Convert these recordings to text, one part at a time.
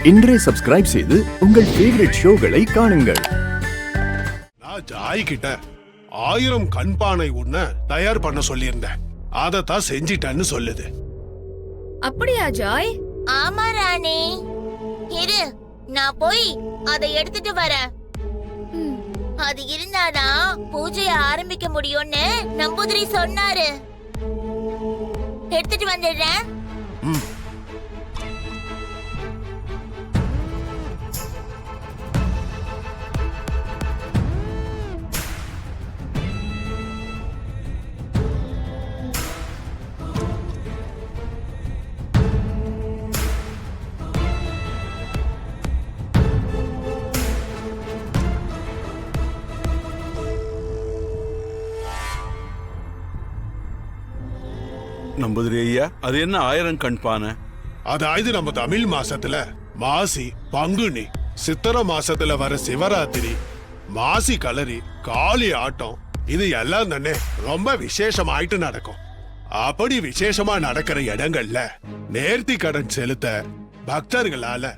இன்றே சப்ஸ்கிரைப் செய்து உங்கள் ஃபேவரட் ஷோகளை காணுங்கள். நான் ஜாய் கிட்ட 1000 கண்பானை உன்ன தயார் பண்ண சொல்லியிருந்தேன். அதத்தான் செஞ்சிட்டேன்னு சொல்லுது. அப்படியா ஜாய்? ஆமா ராணி, இரு நான் போய் அதை எடுத்துட்டு வரேன். அது இருந்தாதான் பூஜைய ஆரம்பிக்க முடியும்னு நம்பூதிரி சொன்னாரு. எடுத்துட்டு வந்துடுறேன். நம்புதிரி ஐயா, அது என்ன 1000 கண் பானை? அதாவது நம்ம தமிழ் மாசத்துல மாசி, பங்குனி, சித்திரை மாசத்துல வர சிவராத்திரி, மாசி கலரி, காளி ஆட்டம், இது எல்லாம் தானே ரொம்ப விசேஷமாயிட்டு நடக்கும். அப்படி விசேஷமா நடக்கிற இடங்கள்ல நேர்த்தி கடன் செலுத்த பக்தர்களால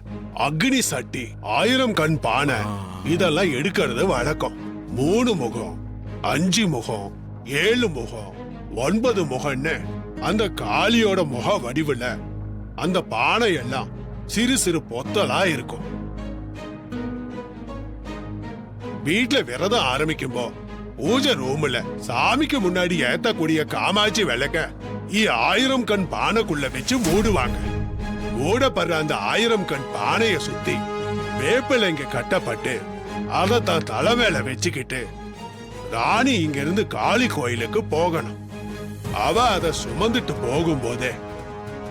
அக்னி சட்டி, 1000 கண் பானை இதெல்லாம் எடுக்கிறது வழக்கம். 3 முகம், 5 முகம், 7 முகம், 9 முகம்னு அந்த காளியோட முக வடிவுல அந்த பானை எல்லாம் சிறு சிறு பொத்தலா இருக்கும். வீட்டுல விரதம் ஆரம்பிக்கும்போ பூஜை ரூம்ல சாமிக்கு முன்னாடி ஏத்தக்கூடிய காமாட்சி விளக்க 1000 கண் பானைக்குள்ள வச்சு மூடுவாங்க. மூடப்படுற அந்த 1000 கண் பானைய சுத்தி வேப்பிலைங்க கட்டப்பட்டு அதை தான் தலை மேல வச்சுக்கிட்டு ராணி இங்க இருந்து காளி கோயிலுக்கு போகணும். அவ அதை சுமந்துட்டு போகும்போதே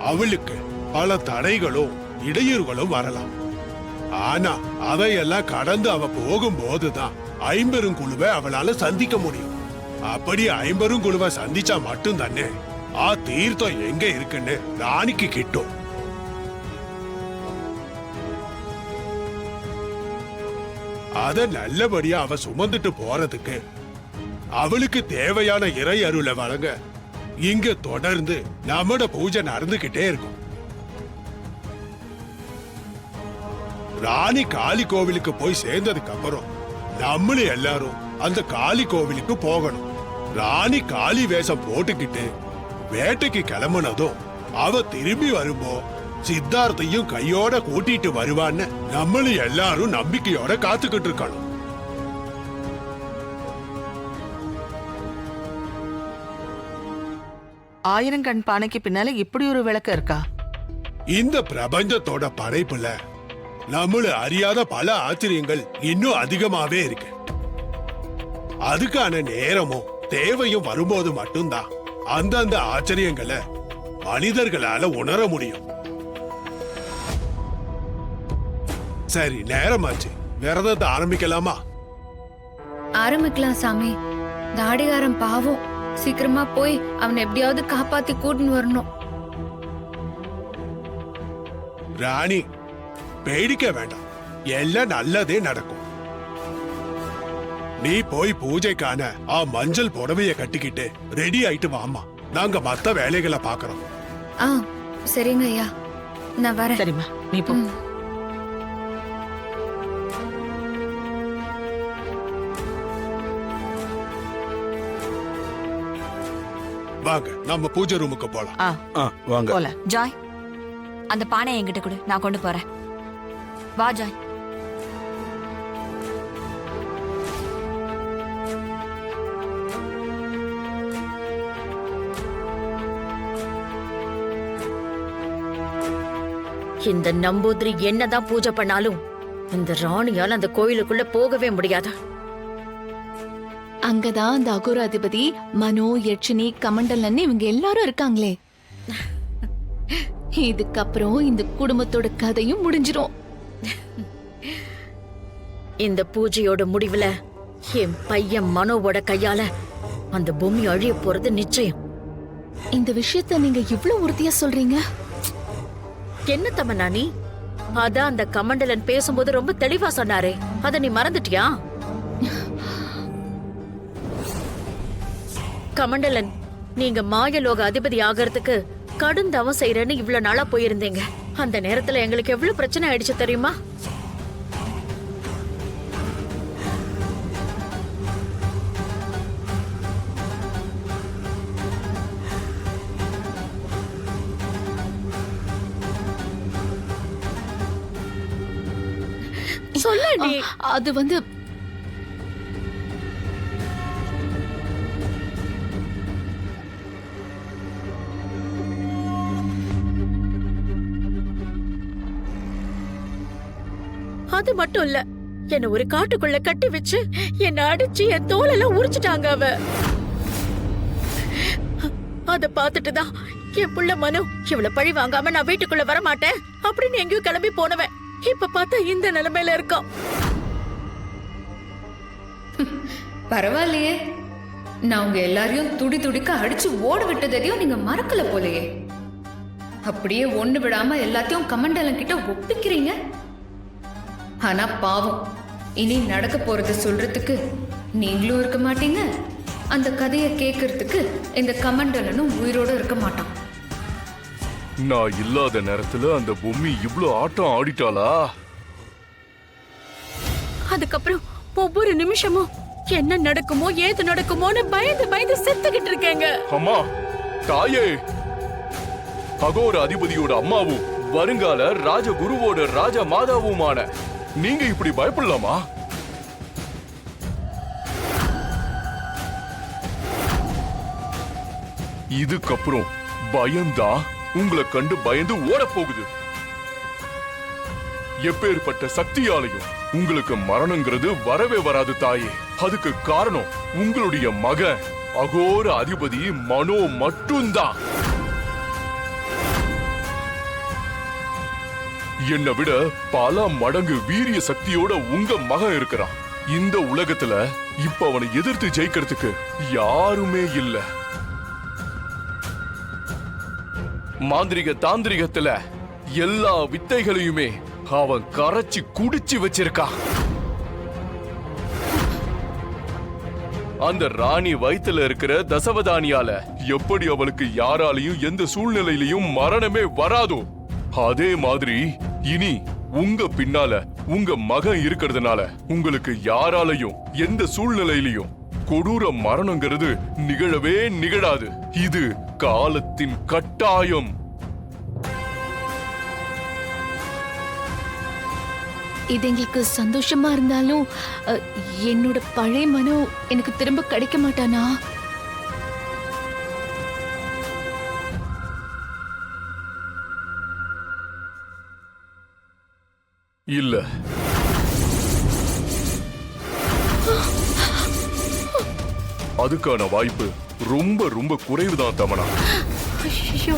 அவளுக்கு பல தடைகளும் இடையூறுகளும் வரலாம். ஆனா அதையெல்லாம் கடந்து அவ போகும்போதுதான் 50 குழுவை அவளால சந்திக்க முடியும். அப்படி 50 குழுவை சந்திச்சா மட்டும் தானே தீர்த்தம் எங்க இருக்குன்னு ராணிக்கு கிட்டும். அத நல்லபடியா அவ சுமந்துட்டு போறதுக்கு அவளுக்கு தேவையான இறை அருளை வழங்க இங்க தொடர்ந்து நம்மட பூஜை நடந்துகிட்டே இருக்கும். ராணி காளி கோவிலுக்கு போய் சேர்ந்ததுக்கு அப்புறம் நம்மள எல்லாரும் அந்த காளி கோவிலுக்கு போகணும். ராணி காளி வேஷம் போட்டுக்கிட்டு வேட்டைக்கு கிளம்புனதும் அவ திரும்பி வரும்போ சித்தார்த்தையும் கையோட கூட்டிட்டு வருவான்னு நம்மள எல்லாரும் நம்பிக்கையோட காத்துக்கிட்டு இருக்கணும். ஆயிரம் கண் பானைக்கு பின்னால இப்படி ஒரு விளக்கம் இருக்கா? இந்த பிரபஞ்சத்தோட படைப்புல நம்மள அறியாத பல ஆச்சரியங்கள் இன்னும் அதிகமாவே இருக்கு. அதுக்கான நேரமும் தேவையும் வரும்போது மட்டும்தான் அந்தந்த ஆச்சரியங்களை மனிதர்களால உணர முடியும். சரி, நேரமாச்சு. விரதத்தை ஆரம்பிக்கலாமா? ஆரம்பிக்கலாம் சாமி. தாடிகாரன் பாவம், சீக்கிரமா போய் அவனை எப்படியாவது காப்பாத்தி கூட்டின்னு வரணும். ராணி, பேடிக்க வேண்டாம், எல்லாம் நல்லதே நடக்கும். நீ போய் பூஜைக்கான மஞ்சள் புடவைய கட்டிக்கிட்டு ரெடி ஆயிட்டு வாமா. நாங்க மத்த வேலைகளை பாக்குறோம். சரிங்க ஐயா, நான் வரேன். சரிம்மா, நீ போ. வாங்க, நம்ம பூஜை ரூமுக்கு போலாம். வாங்க. போலாம். ஜாய், அந்த பானை என்கிட்ட கொடு, நான் கொண்டு போறேன். வா ஜாய். இந்த நம்பூதிரி என்னதான் பூஜை பண்ணாலும் இந்த ராணியால் அந்த கோயிலுக்குள்ள போகவே முடியாது. அங்கதான் அந்த அகோர அதிபதி மனோ, யட்சினி, கமண்டலன்னு இவங்க எல்லாரும் இருக்காங்களே. இதுக்கப்புறம் இந்த குடும்பத்தோட கதையும் முடிஞ்சிரும். இந்த பூஜையோட முடிவுல என் பையன் மனோவோட கையால அந்த பூமி அழிய போறது நிச்சயம். இந்த விஷயத்த நீங்க இவ்ளோ உறுதியா சொல்றீங்க? என்ன தமன்னா நீ? அதான் அந்த கமண்டலன் பேசும்போது ரொம்ப தெளிவா சொன்னாரே, அத நீ மறந்துட்டியா? கமண்டலன், நீங்க மாயலோக அதிபதி ஆகிறதுக்கு கடும் தவம் செய்யறேன்னு இவ்வளவு நாளா போயிருந்தீங்க. அந்த நேரத்துல எங்களுக்கு எவ்வளவு பிரச்சனை ஆயிடுச்சு தெரியுமா? சொல்லடி. அது வந்து அது மட்டும் இல்ல, என்ன ஒரு காட்டுக்குள்ள கட்டி வச்சு என்ன அடிச்சு என் தோலெல்லாம் உரிச்சிட்டாங்க அவ. அத பாத்துட்டு தான் என் புள்ள மனு இவ்வளவு பழி வாங்காம நான் வீட்டுக்குள்ள வர மாட்டேன் அப்படின்னு எங்கேயும் கிளம்பி போனவன் இப்ப பார்த்தா இந்த நிலைமையில இருக்கான். பரவாயில்லையே, நான் உங்க எல்லாரையும் துடி துடிக்க அடிச்சு ஓட விட்டதையும் நீங்க மறக்கல போலயே. அப்படியே ஒண்ணு விடாம எல்லாத்தையும் கமண்டலம் கிட்ட ஒப்பிக்கிறீங்க. ஆனா பாவம், இனி நடக்க போறத சொல்றதுக்கு நீங்களும் இருக்க மாட்டீங்க, அந்த கதையை கேட்கறதுக்கு இந்த கமண்டலனும் உயிரோட இருக்க மாட்டான். நான் இல்லாத நேரத்துல அந்த பொம்மி இவ்ளோ ஆட்டம் ஆடிட்டாளா? அதுக்கப்புறம் ஒவ்வொரு நிமிஷமும் என்ன நடக்குமோ ஏது நடக்குமோன்னு பயந்து பயந்து செத்துக்கிட்டு இருக்கேங்க. அம்மா, தாயே, அகோர அதிபதியோட அம்மாவும் வருங்கால ராஜகுருவோட ராஜ மாதாவுமான நீங்க இப்படி பயப்படலாமா? இதுக்கப்புறம் பயம்தான் உங்களை கண்டு பயந்து ஓட போகுது. எப்பேற்பட்ட சக்தியாலையும் உங்களுக்கு மரணங்கிறது வரவே வராது தாயே. அதுக்கு காரணம் உங்களுடைய மகன் அகோர அதிபதி மனோ மட்டும்தான். என்னை விட பல மடங்கு வீரிய சக்தியோட உங்க மகன் இருக்கிறான். இந்த உலகத்துல இப்ப அவனை எதிர்த்து ஜெயிக்கிறதுக்கு யாருமே இல்ல. மாந்திரிக தாந்திரிகத்துல எல்லா வித்தைகளையுமே அவன் கரைச்சி குடிச்சு வச்சிருக்கான். அந்த ராணி வயித்துல இருக்கிற தசவதானியால எப்படி அவளுக்கு யாராலையும் எந்த சூழ்நிலையிலையும் மரணமே வராதோ, அதே மாதிரி இனி உங்க பின்னால உங்க மகன் இருக்கிறதுனால உங்களுக்கு யாராலையும் எந்த சூழ்நிலையிலையும் கொடூர மரணங்கிறது நிகழவே நிகழாது. இது காலத்தின் கட்டாயம். இது எங்களுக்கு சந்தோஷமா இருந்தாலும் என்னோட பழைய மனு எனக்கு திரும்ப கிடைக்க மாட்டானா? இல்ல, அதுக்கான வாய்ப்பு ரொம்ப ரொம்ப குறைவுதான் தமனா. ஐயோ,